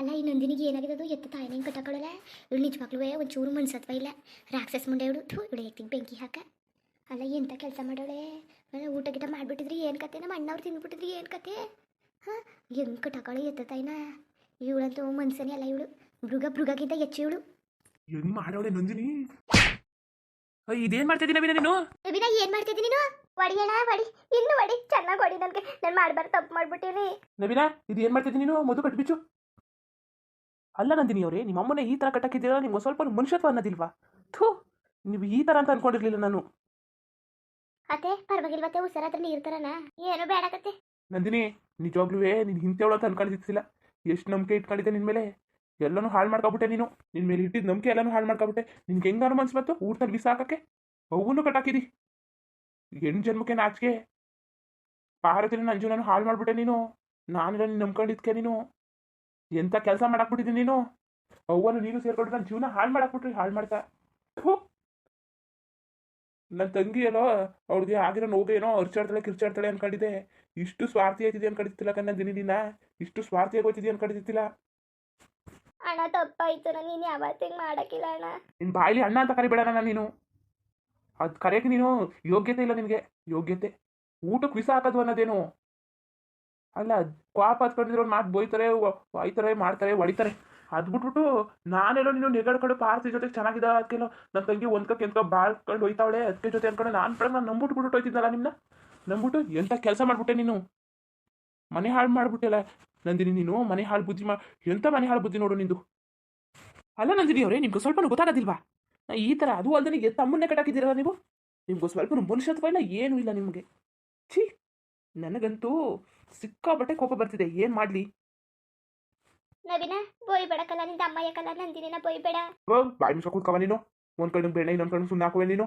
ಅಲ್ಲ ಈ ನಂದಿನಿಗೆ ಏನಾಗಿದೆ ಅದು ಎತ್ತ ತಾಯಿನ ಹಿಂಗೆ ಕಟ್ಟಕೊಳ್ಳಲ್ಲ. ಇವಳು ನಿಜವಾಗ್ಲೂ ಒಂಚೂರು ಮನ್ಸತ್ವ ಇಲ್ಲ. ರಾಕ್ಷಸ ಮುಂಡೆ ಇವಳು. ಇವಳು ಎತ್ತಿಗೆ ಬೆಂಕಿ ಹಾಕ. ಅಲ್ಲ ಎಂಥ ಕೆಲಸ ಮಾಡೋಳೆ. ಊಟ ಗಿಟ ಮಾಡಿಬಿಟ್ಟಿದ್ರಿ ಏನು ಕತೆ, ನಮ್ಮ ಅಣ್ಣವ್ರು ತಿಂದ್ಬಿಟ್ಟಿದ್ರಿ ಏನು ಕತೆ. ಹಾಂ, ಹೆಂಗೆ ಕಟ್ಟಕೊಳ್ಳಿ ಎತ್ತ ತಾಯಿನ. ಇವಳಂತೂ ಮನ್ಸನೇ ಅಲ್ಲ ಇವಳು. ಮೃಗಕ್ಕಿಂತ ಹೆಚ್ಚು ಇವಳು. ಹೆಂಗ್ ಮಾಡವಳೆ ನಂದಿನಿ. ಇದೇನ್ ಮಾಡ್ತಿದ್ದೀನಿ ನವೀನ ನೀನು? ನವೀನ ಏನ್ ಮಾಡ್ತಿದ್ದೀನಿ ನೀನು? ಹೊಡಿಯೋಣ ಹೊಡಿ, ಇನ್ನು ಹೊಡಿ, ಚೆನ್ನಾಗಿ ಹೊಡಿ. ನನಗೆ ನಾನು ಮಾಡಬಾರ್ದು ತಪ್ಪು ಮಾಡ್ಬಿಟ್ಟೀನಿ. ನವೀನ ಇದು ಏನ್ ಮಾಡ್ತಿದ್ದೀನಿ ನೀನು? ಮಧು ಕಟ್ಬಿಚ್ಚು. ಅಲ್ಲ ನಂದಿನಿ ಅವರೇ, ನಿಮ್ಮ ಅಮ್ಮನೇ ಈ ತರ ಕಟ್ಟಕ್ಕಿದ್ದೀರಾ? ನಿಮ್ಗೆ ಸ್ವಲ್ಪ ಮನುಷ್ಯತ್ವ ಅನ್ನೋದಿಲ್ವಾ? ಥೂ, ನೀವು ಈ ತರ ಅಂತ ಅನ್ಕೊಂಡಿರ್ಲಿಲ್ಲ ನಾನು. ಅತ್ತೆ ಪರವಾಗಿಲ್ವತ್ತೆ, ಹುಷಾರಾದ್ರೆ ನೀರು ತರನ ಏನು ಬೇಡಕತ್ತೆ. ನಂದಿನಿ ನಿಜವಾಗ್ಲೂ ನೀನು ಹಿಂತೆವಳು ಅಂತ ಅನ್ಕೊಂಡಿದ್ದಿಲ್ಲ. ಎಷ್ಟು ನಂಬಿಕೆ ಇಟ್ಕೊಂಡಿದ್ದೆ ನಿನ್ ಮೇಲೆ. ಎಲ್ಲನೂ ಹಾಳು ಮಾಡ್ಕೊಬಿಟ್ಟೆ ನೀನು. ನಿನ್ ಮೇಲೆ ಇಟ್ಟಿದ್ದ ನಂಬಿಕೆ ಎಲ್ಲನೂ ಹಾಳು ಮಾಡ್ಕೊಬಿಟ್ಟೆ. ನಿನ್ಗೆ ಹೆಂಗ ಅನುಮನ್ಸ್ ಬಂತು ಊಟದಲ್ಲಿ ಬಿಸಿ ಹಾಕಕ್ಕೆ? ಅವನು ಕಟ್ಟಾಕಿದಿ. ಹೆಣ್ಣು ಜನ್ಮಕ್ಕೆ ನಾಚಿಕೆ. ಪಾರತಿನ ನನ್ನ ಜೀವನ ಹಾಳು ಮಾಡ್ಬಿಟ್ಟೆ ನೀನು. ನಾನೆಲ್ಲ ನೀನು ನಂಬ್ಕೊಂಡಿದ್ಕೆ ನೀನು ಎಂಥ ಕೆಲಸ ಮಾಡಾಕ್ಬಿಟ್ಟಿದ್ದೀನಿ ನೀನು. ಅವ್ವನು ನೀನು ಸೇರ್ಕೊಂಡು ನನ್ನ ಜೀವನ ಹಾಳು ಮಾಡಾಕ್ಬಿಟ್ರಿ. ಹಾಳು ಮಾಡ್ತಾ ಥೂ. ನನ್ನ ತಂಗಿ ಏನೋ ಅವ್ಳಿಗೆ ಆಗಿರೋ ನೋವು ಏನೋ ಅರ್ಚಾಡ್ತಾಳೆ ಕಿರ್ಚಾಡ್ತಾಳೆ ಅನ್ಕೊಂಡಿದ್ದೆ. ಇಷ್ಟು ಸ್ವಾರ್ಥಿ ಆಯ್ತಿದೆ ಅನ್ಕೊಂಡಿದ್ದಿಲ್ಲ ಕಣ್ಣ ದಿನ. ಇಷ್ಟು ಸ್ವಾರ್ಥಿಯಾಗಿ ಹೋಗ್ತಿದ್ದೆ ಅನ್ಕೊಂಡಿದ್ದಿಲ್ಲ. ಅಣ್ಣ ತಪ್ಪಾಯ್ತು, ನೀನು ಯಾವತ್ತಿಗೆ ಮಾಡಕ್ಕಿಲ್ಲ ಅಣ್ಣ. ನಿನ್ನ ಬಾಯಲ್ಲಿ ಅಣ್ಣ ಅಂತ ಕರಿಬೇಡ ನಾನು. ನೀನು ಅದು ಕರೆಯೋಕೆ ನೀನು ಯೋಗ್ಯತೆ ಇಲ್ಲ ನಿನಗೆ. ಯೋಗ್ಯತೆ ಊಟಕ್ಕೆ ವಿಷ ಹಾಕೋದು ಅನ್ನೋದೇನು ಅಲ್ಲ. ಕ್ವಾಪ ಹತ್ಕೊಂಡಿರೋ ಮಾತು ಬೋಯ್ತಾರೆ, ಒಯ್ತಾರೆ, ಮಾಡ್ತಾರೆ, ಹೊಡಿತಾರೆ. ಅದು ಬಿಟ್ಬಿಟ್ಟು ನಾನೆಲ್ಲೋ ನೀನು ನೆಗಡ್ಕೊಂಡು ಪಾರ್ತಿ ಜೊತೆ ಚೆನ್ನಾಗಿದ್ದ ಅದಕ್ಕೆಲ್ಲೋ ನನ್ನ ತಂಗಿ ಒಂದ್ಕಕ್ಕೆ ಎಂತ ಬಾಳ್ಕೊಂಡು ಹೋಯ್ತಾವಳೆ ಅದಕ್ಕೆ ಜೊತೆ ಅನ್ಕೊಂಡು ನಾನು ಪಡೆದು ನಾನು ನಂಬಿಟ್ಟು ಹೋಯ್ತಿದ್ದಲ್ಲ ನಿಮ್ಮನ್ನ. ನಂಬಿಟ್ಟು ಎಂಥ ಕೆಲಸ ಮಾಡ್ಬಿಟ್ಟೆ ನೀನು. ಮನೆ ಹಾಳು ಮಾಡ್ಬಿಟ್ಟೆಲ್ಲ ನಂದಿನಿ ನೀನು. ಮನೆ ಹಾಳು ಬುದ್ಧಿ ಎಂಥ ಮನೆ ಹಾಳು ಬುದ್ಧಿ ನೋಡು ನಿಂದು. ಅಲ್ಲ ನಂದಿನಿ ಅವರೇ, ನಿಮ್ಗೆ ಸ್ವಲ್ಪ ಗೊತ್ತಾಗೋದಿಲ್ವಾ? ಈ ಥರ ಅದು ಅಲ್ದನಿಗೆ ತಮ್ಮನ್ನೇ ಕಟ್ಟಾಕಿದ್ದೀರಲ್ಲ ನೀವು. ನಿಮ್ಗೂ ಸ್ವಲ್ಪ ಮನುಷ್ಯತ್ವ ಇಲ್ಲ, ಏನೂ ಇಲ್ಲ ನಿಮಗೆ. ಛೀ, ನನಗಂತೂ ಸಿಕ್ಕಾಬಟ್ಟೆ ಕೋಪ ಬರ್ತಿದೆ. ಏನು ಮಾಡಲಿ? ನವೀನ ಬೋಯ್ಬೇಡಕಲ್ಲ, ನಿಂದ ಅಮ್ಮಯ್ಯಕಲ್ಲ ನಂದಿನಿನ ಬೋಯ್ಬೇಡ. ಬಾಯಿ ಮುಚ್ಚ ಕೂತ್ಕವ ನೀನು. ಒಂದು ಕಣ್ಣು ಬೆಣ್ಣೆ ಇನ್ನೊಂದು ಕಣ್ಣು ಸುಮ್ಮನೆ ಹಾಕುವೆ ನೀನು.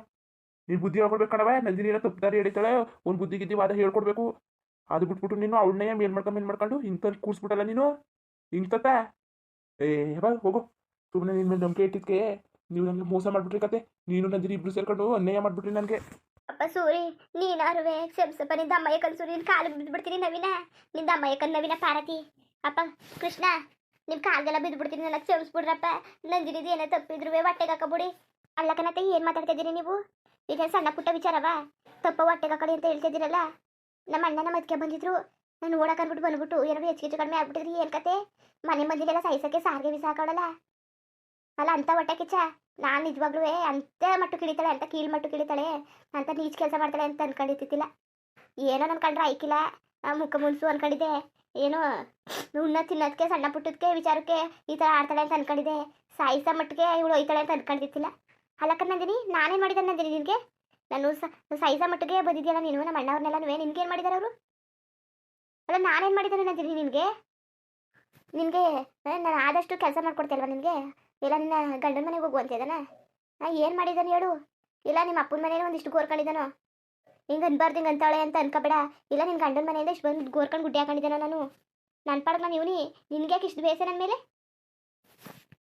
ನೀನು ಬುದ್ಧಿ ಹೇಳ್ಕೊಡ್ಬೇಕು ಕಣವ. ನಂದಿನಿನ ತಪ್ಪುದಾರಿ ಹಿಡಿತಾಳೆ. ಒಂದು ಬುದ್ಧಿ ಗಿದ್ದಿ ವಾದ ಹೇಳ್ಕೊಡ್ಬೇಕು. ಅದು ಬಿಟ್ಬಿಟ್ಟು ನೀನು ಅವಳನ್ನೇ ಮೇಲ್ ಮಾಡ್ಕೊಂಡು ಇಂಥ ಕೂರಿಸ್ಬಿಟ್ಟಲ್ಲ ನೀನು. ಇಂಥತ್ತ ಬಾ ಹೋಗು. ಸುಮ್ಮನೆ ನಿನ್ನ ಮೇಲೆ ನಂಬಿಕೆ ಇಟ್ಟಿದ್ಕೆ ನೀವು ನನಗೆ ಮೋಸ ಮಾಡಿಬಿಟ್ರಿ ಕತೆ. ನೀನು ನಂದಿನಿ ಇಬ್ರು ಸೇರ್ಕೊಂಡು ಅನ್ಯಾಯ ಮಾಡಿಬಿಟ್ರಿ ನನಗೆ. ಅಪ್ಪ ಸೂರಿ, ನೀನಾರುವೆ ಕ್ಷಮಿಸಪ್ಪ. ನಿಂದ ಅಮ್ಮಯ್ಯಕನ್ ಸೂರಿ, ನಿನ್ನ ಕಾಲು ಬಿದ್ದುಬಿಡ್ತೀನಿ ನವೀನ. ನಿಂದ ಅಮ್ಮಯ್ಯಕನ್ ನವೀನ ಪಾರತಿ. ಅಪ್ಪ ಕೃಷ್ಣ, ನಿಮ್ಮ ಕಾಲ್ಗೆಲ್ಲ ಬಿದ್ದುಬಿಡ್ತೀನಿ. ನನಗೆ ಕ್ಷಮಿಸ್ಬಿಡ್ರಪ್ಪ. ನಂದಿನಿದು ಏನೇ ತಪ್ಪಿದ್ರು ಹೊಟ್ಟೆಗೆ ಹಾಕಬಿಡಿ. ಅಲ್ಲಕನತ್ತೆ ಏನು ಮಾತಾಡ್ತಿದ್ದೀರಿ ನೀವು? ಇದೇನು ಸಣ್ಣ ಪುಟ್ಟ ವಿಚಾರವಾ? ತಪ್ಪ ಹೊಟ್ಟೆಗೆ ಹಾಕಡಿ ಅಂತ ಹೇಳ್ತಿದ್ದೀರಲ್ಲ. ನಮ್ಮ ಅಣ್ಣನ ಮದ್ಕೆ ಬಂದಿದ್ರು. ನಾನು ಓಡಕ್ಕೆ ಅಂದ್ಬಿಟ್ಟು ಬಂದ್ಬಿಟ್ಟು ಏನಾದ್ರು ಹೆಚ್ಚು ಕಡಿಮೆ ಆಗ್ಬಿಟ್ಟಿದ್ರಿ ಏನು ಕತೆ? ಮನೆ ಮಂದಿಗೆಲ್ಲ ಸಾಯಿಸೋಕ್ಕೆ ಸಾರಿಗೆ ಬಿಸಿ ಹಾಕೋಳಲ್ಲ. ಅಲ್ಲ ಅಂತ ಹೊಟ್ಟೆ ಕಿಚ್ಚ. ನಾನು ನಿಜವಾಗ್ಲೂ ಅಂತ ಮಟ್ಟು ಕಿಳಿತಾಳೆ, ಅಂತ ಕೀಳು ಮಟ್ಟು ಕಿಳಿತಾಳೆ, ಅಂತ ನೀಚ್ ಕೆಲಸ ಮಾಡ್ತಾಳೆ ಅಂತ ಅನ್ಕೊಂಡಿರ್ತಿದ್ದಿಲ್ಲ. ಏನೋ ನನ್ನ ಕಂಡ್ರೆ ಆಯ್ಕಿಲ್ಲ, ಮುಖ ಮುನ್ಸು ಅನ್ಕೊಂಡಿದ್ದೆ. ಏನೋ ಉಣ್ಣ ತಿನ್ನೋದಕ್ಕೆ ಸಣ್ಣ ಪುಟ್ಟದಕ್ಕೆ ವಿಚಾರಕ್ಕೆ ಈ ಥರ ಆಡ್ತಾಳೆ ಅಂತ ಅನ್ಕೊಂಡಿದ್ದೆ. ಸಾಯಿಸೋ ಮಟ್ಟಿಗೆ ಇವಳು ಒಯ್ತಾಳೆ ಅಂತ ಅನ್ಕೊಂಡಿರ್ತಿಲ್ಲ. ಅಲ್ಲಕ್ಕ ನಂದಿನಿ, ನಾನೇನು ಮಾಡಿದ್ದಾನೆ ನಂದಿನಿ ನಿನಗೆ? ನಾನು ಸಾಯಿಸೋ ಮಟ್ಟಿಗೆ ಬಂದಿದ್ಯಲ್ಲ ನೀನು. ನಮ್ಮ ಅಣ್ಣವ್ರನ್ನೆಲ್ಲ ನಿನ್ಗೇನು ಮಾಡಿದಾರೆ ಅವರು? ಅಲ್ಲ ನಾನೇನು ಮಾಡಿದ್ದಾನೆ ನಂದಿನಿ ನಿನಗೆ? ನಾನು ಆದಷ್ಟು ಕೆಲಸ ಮಾಡ್ಕೊಡ್ತೇಲ್ವ ನಿನಗೆ? ಇಲ್ಲ ನಿನ್ನ ಗಂಡನ ಮನೆಗೆ ಹೋಗು ಅಂತ ಇದ್ದಾನೆ. ಏನು ಮಾಡಿದ್ದಾನೆ ಹೇಳು? ಇಲ್ಲ ನಿಮ್ಮ ಅಪ್ಪನ ಮನೇಲಿ ಒಂದಿಷ್ಟು ಗೋರ್ಕೊಂಡಿದ್ದಾನೋ? ಹಿಂಗೆ ಅನ್ಬಾರ್ದು, ಹಿಂಗೆ ಅಂತಾಳೆ ಅಂತ ಅನ್ಕೋಬೇಡ. ಇಲ್ಲ ನಿನ್ನ ಗಂಡನ ಮನೆಯಿಂದ ಇಷ್ಟು ಬಂದು ಗೋರ್ಕೊಂಡು ಗುಡ್ಡೆ ಹಾಕೊಂಡಿದ್ದಾನೋ ನಾನು? ನನ್ನ ಪಾಡಕ್ಕೆ ನಾನು ಇವನಿ, ನಿನ್ಗೆ ಯಾಕೆ ಇಷ್ಟು ಬೇಸರ ನನ್ನ ಮೇಲೆ?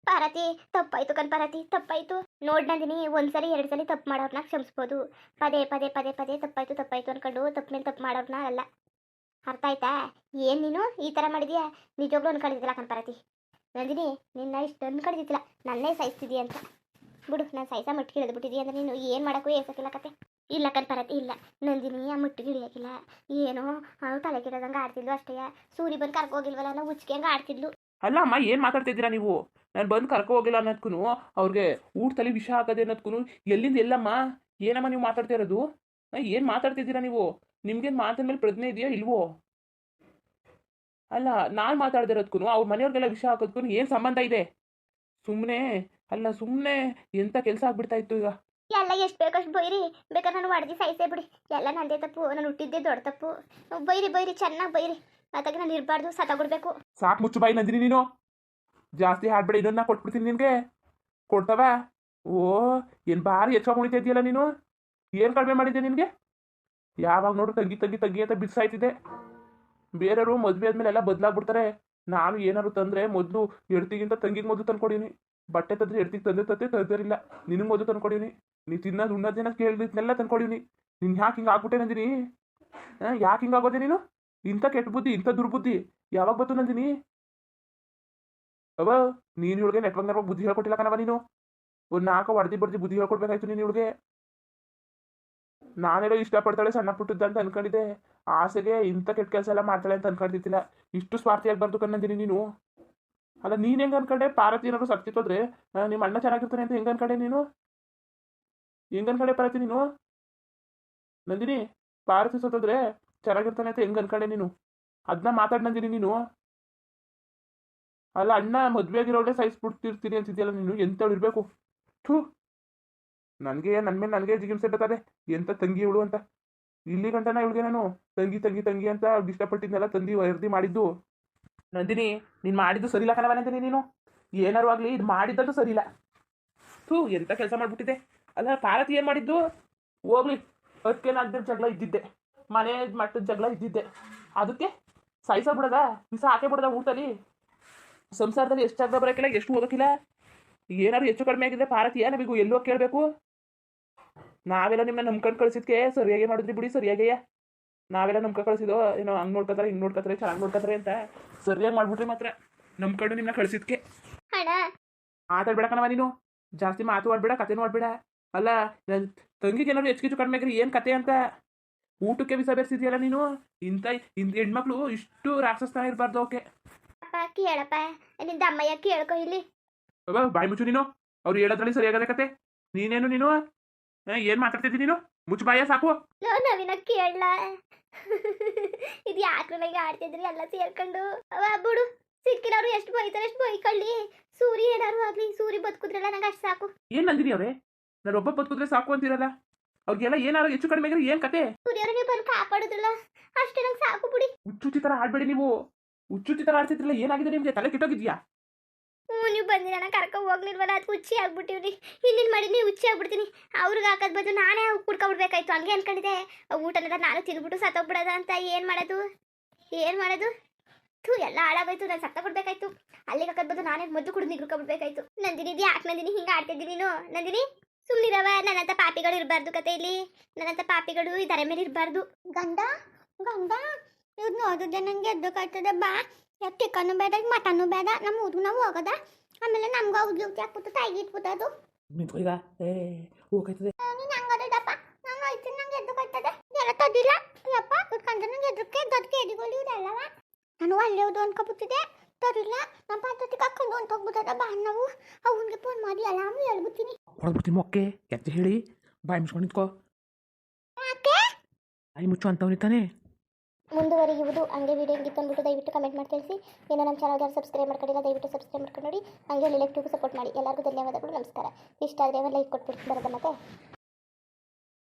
ಪಾರತಿ ತಪ್ಪಾಯ್ತು ಪಾರತಿ, ತಪ್ಪಾಯ್ತು. ನೋಡ್ ನಂದಿನಿ, ಒಂದ್ಸಲಿ ಎರಡು ಸಲ ತಪ್ಪು ಮಾಡೋರ್ನ ಕ್ಷಮಿಸ್ಬೋದು. ಪದೇ ಪದೇ ಪದೇ ಪದೇ ತಪ್ಪಾಯ್ತು ಅನ್ಕೊಂಡು ತಪ್ಪು ಮೇಲೆ ತಪ್ಪು ಮಾಡೋರ್ನ ಅಲ್ಲ. ಅರ್ಥ ಆಯ್ತಾ? ಏನು ನೀನು ಈ ಥರ ಮಾಡಿದ್ಯಾ? ನಿಜವಾಗ್ಲೂ ಅನ್ಕೊಂಡಿದ್ದಿಲ್ಲ ಪಾರತಿ. ನಂದಿನಿ, ನಿನ್ನ ಇಷ್ಟು ಅನ್ಕೊಂಡಿದ್ದಿಲ್ಲ ನನ್ನೇ ಸಾಯಿಸ್ತಿದ್ದೀಯ ಅಂತ. ಬಿಡು, ನಾನು ಸಾಯಿಸ ಮಟ್ಟಿಗೆ ಇಳಿದ್ಬಿಟ್ಟಿದ್ದೀಯ ಅಂದರೆ ನೀನು ಏನು ಮಾಡೋಕ್ಕೂ ಏಸಕ್ಕಿಲ್ಲ ಕತೆ. ಇಲ್ಲ ಪಾರತಿ, ಇಲ್ಲ ನಂದಿನಿ ಆ ಮಟ್ಟಿಗೆ ಇಳಿಯೋಕ್ಕಿಲ್ಲ. ಏನೋ ಅವಳು ತಲೆ ಕೆಡೋದಂಗೆ ಆಡ್ತಿದ್ಲು ಅಷ್ಟೇ. ಸೂರಿ ಬಂದು ಕರ್ಕೋಗಿಲ್ವಲ್ಲ, ನಾವು ಹುಚ್ಚಿಗೆ ಹಂಗೆ ಆಡ್ತಿದ್ಲು. ಅಲ್ಲ ಅಮ್ಮ, ಏನು ಮಾತಾಡ್ತಿದ್ದೀರಾ ನೀವು? ನಾನು ಬಂದು ಕರ್ಕೊ ಹೋಗಿಲ್ಲ ಅನ್ನೋದ್ಕೂ, ಅವ್ರಿಗೆ ಊಟದಲ್ಲಿ ವಿಷ ಹಾಕೋದೆ ಅನ್ನೋದ್ಕೂ ಎಲ್ಲಿಂದ ಎಲ್ಲಮ್ಮ? ಏನಮ್ಮ ನೀವು ಮಾತಾಡ್ತಾ ಇರೋದು? ಏನು ಮಾತಾಡ್ತಿದ್ದೀರಾ ನೀವು? ನಿಮ್ಗೇನು ಮಾತಿನ ಮೇಲೆ ಪ್ರಜ್ಞೆ ಇದೆಯಾ ಇಲ್ವೋ? ಅಲ್ಲ, ನಾನು ಮಾತಾಡ್ದಿರೋದ್ಕೂ ಅವ್ರ ಮನೆಯವ್ರಿಗೆಲ್ಲ ವಿಷ ಹಾಕೋದ್ಕೂ ಏನು ಸಂಬಂಧ ಇದೆ? ಸುಮ್ಮನೆ ಎಂಥ ಕೆಲಸ ಆಗ್ಬಿಡ್ತಾ ಇತ್ತು ಈಗ. ಎಲ್ಲ ಎಷ್ಟು ಬೇಕಷ್ಟು ಬೈರಿ, ಬೇಕಾದ್ರೆ ನಾನು ಹೊಡೆದು ಸಾಯಿಸೇ ಬಿಡಿ. ಎಲ್ಲ ನಂದೇ ತಪ್ಪು, ನಾನು ಹುಟ್ಟಿದ್ದೆ ದೊಡ್ಡ ತಪ್ಪು. ಬೈರಿ ಚೆನ್ನಾಗಿ ಬೈರಿ. ಅದಾಗಿ ನಾನು ಇರಬಾರ್ದು, ಸತ್ತಾಗ್ಬಿಡ್ಬೇಕು. ಸಾಕು ಮುಚ್ಚು ಬಾಯಿ ನಂದಿನಿ ನೀನು. ಜಾಸ್ತಿ ಹಾಡ್ಬೇಡ, ಇನ್ನೊಂದು ನಾ ಕೊಟ್ಬಿಡ್ತೀನಿ ನಿನಗೆ. ಕೊಡ್ತವ? ಓ, ಏನು ಭಾರಿ ಹೆಚ್ಚಾಗಿ ಉಳಿತಾ ಇದೆಯಲ್ಲ ನೀನು. ಏನು ಕಡಿಮೆ ಮಾಡಿದ್ದೆ ನಿನಗೆ? ಯಾವಾಗ ನೋಡು ತಂಗಿ ಅಂತ ಬಿಡ್ಸಾಯ್ತಿದೆ. ಬೇರೆಯವರು ಮದುವೆ ಆದ್ಮೇಲೆ ಎಲ್ಲ ಬದಲಾಗ್ಬಿಡ್ತಾರೆ. ನಾನು ಏನಾದ್ರು ತಂದರೆ ಮೊದಲು ಎಡ್ತಿಗಿಂತ ತಂಗಿಗೆ ಮೊದಲು ತಂದ್ಕೊಡೀನಿ. ಬಟ್ಟೆ ತಂದರೆ ಎಡ್ತಿಗೆ ತಂದಿರಲಿಲ್ಲ. ನಿನಗೆ ಮೊದಲು ತಂದ್ಕೊಡೀನಿ. ನೀ ತಿನ್ನೋದು ಉಣ್ಣೋದೇನ ಕೇಳಿದ್ನೆಲ್ಲ ತಂದ್ಕೊಡೀನಿ. ನೀನು ಯಾಕೆ ಹಿಂಗೆ ಆಗ್ಬಿಟ್ಟೆ ನಂದಿನಿ? ಯಾಕೆ ಹಿಂಗಾಗೋದೆ ನೀನು? ಇಂಥ ಕೆಟ್ಟ ಬುದ್ಧಿ, ಇಂಥ ದುರ್ಬುದ್ಧಿ ಯಾವಾಗ ಬಂತು ನಂದಿನಿ? ಅವ ನೀನು ಇವಳಿಗೆ ನೆಟ್ವರ್ಕ್ ಬುದ್ಧಿ ಹೇಳ್ಕೊಟ್ಟಿಲ್ಲ ಕಣವ ನೀನು. ಒಂದು ನಾಲ್ಕು ಹೊಡೆದಿ ಬಡ್ದಿ ಬುದ್ಧಿ ಹೇಳ್ಕೊಡ್ಬೇಕಾಯ್ತು ನೀನು ಇವಳಿಗೆ. ನಾನೆಲ್ಲ ಇಷ್ಟಪಡ್ತಾಳೆ ಸಣ್ಣ ಪುಟ್ಟದ್ದು ಅಂತ ಅನ್ಕೊಂಡಿದ್ದೆ. ಆಸೆಗೆ ಇಂಥ ಕೆಟ್ಟ ಕೆಲಸ ಎಲ್ಲ ಮಾಡ್ತಾಳೆ ಅಂತ ಅನ್ಕೊಂಡಿದ್ದಿಲ್ಲ. ಇಷ್ಟು ಸ್ವಾರ್ಥಿಯಾಗಬಾರ್ದು ಕಣ್ಣಂದಿನಿ ನೀನು. ಅಲ್ಲ ನೀನು ಹೆಂಗೆ ಅನ್ಕೊಂಡೆ ಪಾರ್ವತಿ ಏನಾದ್ರು ಸತ್ತಿತ್ತೋದ್ರೆ ನಿಮ್ಮ ಅಣ್ಣ ಚೆನ್ನಾಗಿರ್ತಾನೆ ಅಂತ ಹೆಂಗೆ ಅನ್ಕೊಂಡೆ ನೀನು? ಹೆಂಗೆ ಅನ್ಕೊಂಡೆ ಪಾರ್ವತಿ ನೀನು? ನಂದಿನಿ, ಪಾರ್ವತಿ ಸತ್ತೋದ್ರೆ ಚೆನ್ನಾಗಿರ್ತಾನೆ ಅಂತ ಹೆಂಗೆ ಅನ್ಕೊಂಡೆ ನೀನು? ಅದನ್ನ ಮಾತಾಡ್ ನಂದಿನಿ ನೀನು. ಅಲ್ಲ ಅಣ್ಣ ಮದುವೆಗಿರೋಳೆ ಸಹಿಸ್ಬಿಡ್ತಿರ್ತೀನಿ ಅಂತಿದ್ಯಲ್ಲ ನೀನು, ಎಂಥವ್ಳು ಇರಬೇಕು? ಥೂ, ನನಗೆ ನನ್ನ ಮೇಲೆ ನನಗೆ ಜಿಗಿಮ್ಸೆ ಬರ್ತದೆ ಎಂಥ ತಂಗಿ ಇವಳು ಅಂತ. ಇಲ್ಲಿ ಗಂಟನ ಇವಳಿಗೆ ನಾನು ತಂಗಿ ತಂಗಿ ತಂಗಿ ಅಂತ ಇಷ್ಟಪಟ್ಟಿದ್ನೆಲ್ಲ ತಂದಿ ವರದಿ ಮಾಡಿದ್ದು. ನಂದಿನಿ, ನೀನು ಮಾಡಿದ್ದು ಸರಿಯಿಲ್ಲ ಕಣವ ನಂದಿನಿ. ನೀನು ಏನಾರು ಆಗಲಿ ಇದು ಮಾಡಿದ್ದದ್ದು ಸರಿಯಿಲ್ಲ. ಥೂ, ಎಂಥ ಕೆಲಸ ಮಾಡಿಬಿಟ್ಟಿದೆ. ಅಲ್ಲ ಪಾರ್ವತಿ ಏನು ಮಾಡಿದ್ದು? ಹೋಗ್ಲಿ, ಅದಕ್ಕೆ ನಾನು ಜಗಳ ಇದ್ದಿದ್ದೆ, ಮನೆ ಮಟ್ಟದ ಜಗಳ ಇದ್ದಿದ್ದೆ. ಅದಕ್ಕೆ ಸಾಯಿಸ ಬಿಡದ ಬಿಸ ಹಾಕೇ ಬಿಡದ ಊಟಲ್ಲಿ. ಸಂಸಾರದಲ್ಲಿ ಎಷ್ಟು ಜಾಗ ಬರೋಕ್ಕಿಲ್ಲ, ಎಷ್ಟು ಹೋಗೋಕ್ಕಿಲ್ಲ. ಏನಾದ್ರು ಹೆಚ್ಚು ಕಡಿಮೆ ಆಗಿದೆ ಪಾರ್ವತಿ ನಮಗೂ ಎಲ್ಲೋ ಕೇಳಬೇಕು. ನಾವೆಲ್ಲ ನಿಮ್ಮನ್ನ ನಂಬ್ಕೊಂಡು ಕಳಿಸಿದ್ಕೆ ಸರಿಯಾಗಿ ಮಾಡಿದ್ರಿ ಬಿಡಿ, ಸರಿಯಾಗಿಯೇ. ನಾವೆಲ್ಲ ನಂಬ್ಕೊಂಡು ಕಳಿಸಿದೋ ಏನೋ ಹಂಗೆ ನೋಡ್ಕೊತಾರೆ ಹಿಂಗೆ ನೋಡ್ಕೊತಾರೆ ಚೆನ್ನಾಗಿ ನೋಡ್ಕೊತಾರೆ ಅಂತ ಸರಿಯಾಗಿ ಮಾಡ್ಬಿಟ್ರಿ ಮಾತ್ರ ನಂಬ್ಕೊಂಡು ನಿಮ್ಮನ್ನ ಕಳಿಸಿದ್ಕೆ. ಅಣ್ಣ ಮಾತಾಡ್ಬೇಡ ಕಣವ ನೀನು, ಜಾಸ್ತಿ ಮಾತು ಆಡ್ಬೇಡ, ಕತೆನೂ ಆಡ್ಬೇಡ. ಅಲ್ಲ ನನ್ನ ತಂಗಿಗೆ ಏನಾದ್ರು ಹೆಚ್ಚು ಕಡಿಮೆ ಆಗಿರಿ ಏನು ಕತೆ ಅಂತ ಊಟಕ್ಕೆ ಬಿಸ ಬೆರೆಸಿದ್ಯಲ್ಲ ನೀನು. ಇಂಥ ಹೆಣ್ಮಕ್ಳು ಇಷ್ಟು ರಾಕ್ಷಸತನ ಇರಬಾರ್ದು. ಓಕೆ ಅಪ್ಪ ಕೇಳಪ್ಪ, ನಿಂದ ಅಮ್ಮಯ್ಯ ಕೇಳ್ಕೊ ಇಲ್ಲಿ. ಬಾಯಿ ಮುಚ್ಚು ನೀನು. ಅವ್ರು ಹೇಳೋದ್ರಲ್ಲಿ ಸರಿಯಾಗದೆ ಕತೆ. ನೀನೇನು ನೀನು ಏನು ಮಾತಾಡ್ತಿದ್ದಿ ನೀನು? ಮುಚ್ಚು ಬಾಯ ಸಾಕು. ನವಿನ ಕೇಳಲ್ಲ. ಇದು ಯಾಕೆ ನನಗೆ ಆಡ್ತಿದ್ರಿ ಎಲ್ಲ ಸೇರ್ಕೊಂಡು? ಅವ ಬಿಡು, ಸಿಕ್ಕಿರೋರು ಎಷ್ಟು ಬೈತಾರೆ ಎಷ್ಟು ಬೈಕೊಳ್ಳಿ. ಸೂರಿ ಏನಾರು ಆಗ್ಲಿ, ಸೂರಿ ಬದುಕುದ್ರಲ್ಲ ನಂಗೆ ಅಷ್ಟು ಸಾಕು. ಏನ್ ನಂದಿನಿ ಅವ್ರೆ, ನಾನು ಒಬ್ಬ ಬದುಕಿದ್ರೆ ಸಾಕು ಅಂತಿರಲ್ಲ. ಅವ್ರಿಗೆಲ್ಲ ಏನಾರು ಹೆಚ್ಚು ಕಡಿಮೆ ಆಗಿದ್ರೆ ಏನ್ ಕತೆ? ಸೂರ್ಯವ್ರ ನೀವು ಬಂದು ಕಾಪಾಡುದಿಲ್ಲ ಅಷ್ಟೇ, ನಂಗೆ ಸಾಕು ಬಿಡಿ. ಹುಚ್ಚುಚ್ಚಿ ತರ ಆಡ್ಬೇಡಿ ನೀವು. ಹುಚ್ಚುಚ್ಚಿ ತರ ಆಡ್ತಿದ್ರಲ್ಲ, ಏನಾಗಿದೆ ನಿಮ್ಗೆ? ತಲೆ ಕೆಟ್ಟೋಗಿದ್ಯಾ? ನೀವು ಬಂದಿರ ನಾನು ಕರ್ಕೊ ಹೋಗ್ಲಿಲ್ವಲ್ಲ, ಅದು ಹುಚ್ಚಿ ಆಗ್ಬಿಟ್ಟಿವ್ರಿ. ಇಲ್ಲಿಂದ ಮಾಡಿ ನೀವು ಹುಚ್ಚಿ ಆಗ್ಬಿಡ್ತೀನಿ. ಅವ್ರಿಗೆ ಹಾಕೋದ್ ಬದಲು ನಾನೇ ಕುಡ್ಕೊಬಿಡ್ಬೇಕಾಯ್ತು. ಹಂಗೆ ಅನ್ಕೊಂಡಿದ್ದೆ. ಊಟನೆಲ್ಲ ನಾನು ತಿಂದ್ಬಿಟ್ಟು ಸತ್ತೋಗ್ಬಿಡೋದ ಅಂತ. ಏನು ಮಾಡೋದು ಏನು ಮಾಡೋದು? ಥೂ, ಎಲ್ಲ ಹಾಳಾಗೋಯ್ತು. ನಾನು ಸತ್ತ ಕೊಡ್ಬೇಕಾಯ್ತು. ಅಲ್ಲಿಗೆ ಹಾಕೋದ್ ಬದಲು ನಾನೇ ಮದ್ದು ಕುಡಿದು ನಿಗ್ರಕೊಬಿಡ್ಬೇಕಾಯ್ತು. ನಂದಿನಿ, ಇದು ಯಾಕೆ ನಂದಿನಿ ಹಿಂಗೆ ಆಡ್ತಿದ್ದೀನಿ ನೀನು? ನಂದಿನಿ ಸುಮ್ಮನಿರವ. ನನ್ನಂಥ ಪಾಪಿಗಳು ಇರಬಾರ್ದು ಕತೆ ಇಲ್ಲಿ. ನನ್ನಂಥ ಪಾಪಿಗಳು ಈ ಧರೆ ಮೇಲೆ ಇರಬಾರ್ದು. ಗಂಡ ಗಂಡ ಇವ್ರು ನೋಡಿದ್ರೆ ನನಗೆ ಎದ್ದೋಕಾಯ್ತದೆ. ಬಾ, ಯಾಕೆ ಚಿಕನ್ನು ಬೇಡ ಮಟನ್ನು ಬೇಡ, ನಮ್ಮ ಊರಿಗೆ ನಾವು ಹೋಗೋದ. ಆಮೇಲೆ ನಮ್ಗೆ ಅವ್ರಿಗೆ ಹಾಕ್ಬಿಟ್ಟು ತಾಯಿಗೆ ಇಟ್ಬಿಟ್ಟದು. ಈಗ ಹೋಗ್ತದೆ. ನೀನು ಹಂಗದಪ್ಪ, ನಂಗೆ ಆಯ್ತು, ನಂಗೆ ಎದ್ದೋಕಾಯ್ತದೆ. ಎಲ್ಲ ತದ್ದಿಲ್ಲ ಯಪ್ಪ, ಇಟ್ಕೊಂಡ್ರೆ ನಂಗೆ ಎದ್ದಕ್ಕೆ ದೊಡ್ಡ ಕೇದಿಗಳು ಇರಲ್ಲವ. ನಾನು ಒಳ್ಳೆಯದು ಅನ್ಕೊಬಿಟ್ಟಿದೆ. ತರಿಲ್ಲ, ನಮ್ಮ ಪದ್ಧತಿ ಕರ್ಕೊಂಡು ಹೊಂಟೋಗ್ಬಿಟ್ಟದ. ಬಾ, ನಾವು ಅವನಿಗೆ ಫೋನ್ ಮಾಡಿ ಎಲ್ಲಾನು ಹೇಳ್ಬಿಡ್ತೀನಿ. ಹೊರಡ್ಬಿಡ್ತೀನಿ ಮೊಕ್ಕೆ ಎತ್ತ ಹೇಳಿ. ಬಾಯಿ ಮುಚ್ಕೊಂಡು ನಿಂತ್ಕೋ. ಬಾಯಿ ಮುಚ್ಚು ಅಂತವನಿತಾನೆ. ಮುಂದುವರಿಯುವುದು. ಹಂಗೆ ವಿಡಿಯೋ ಹೆಂಗಿತ್ತು ಅಂದ್ಬಿಟ್ಟು ದಯವಿಟ್ಟು ಕಮೆಂಟ್ ಮಾಡಿ ತಿಳಿಸಿ. ಏನೋ ನಮ್ಮ ಚಾನಲ್ಗೆ ಸಬ್ಸ್ಕ್ರೈಬ್ ಮಾಡ್ಕೊಂಡಿಲ್ಲ, ದಯವಿಟ್ಟು ಸಬ್ಸ್ಕ್ರೈಬ್ ಮಾಡ್ಕೊಂಡು ನೋಡಿ. ಹಂಗೆ ರಿಲೇಟಿವ್ಗೂ ಸಪೋರ್ಟ್ ಮಾಡಿ. ಎಲ್ಲರಿಗೂ ಧನ್ಯವಾದಗಳು, ನಮಸ್ಕಾರ. ಇಷ್ಟ ಆದರೆ ಲೈಕ್ ಕೊಟ್ಬಿಟ್ಟು ಬರೋದ ಮತ್ತೆ.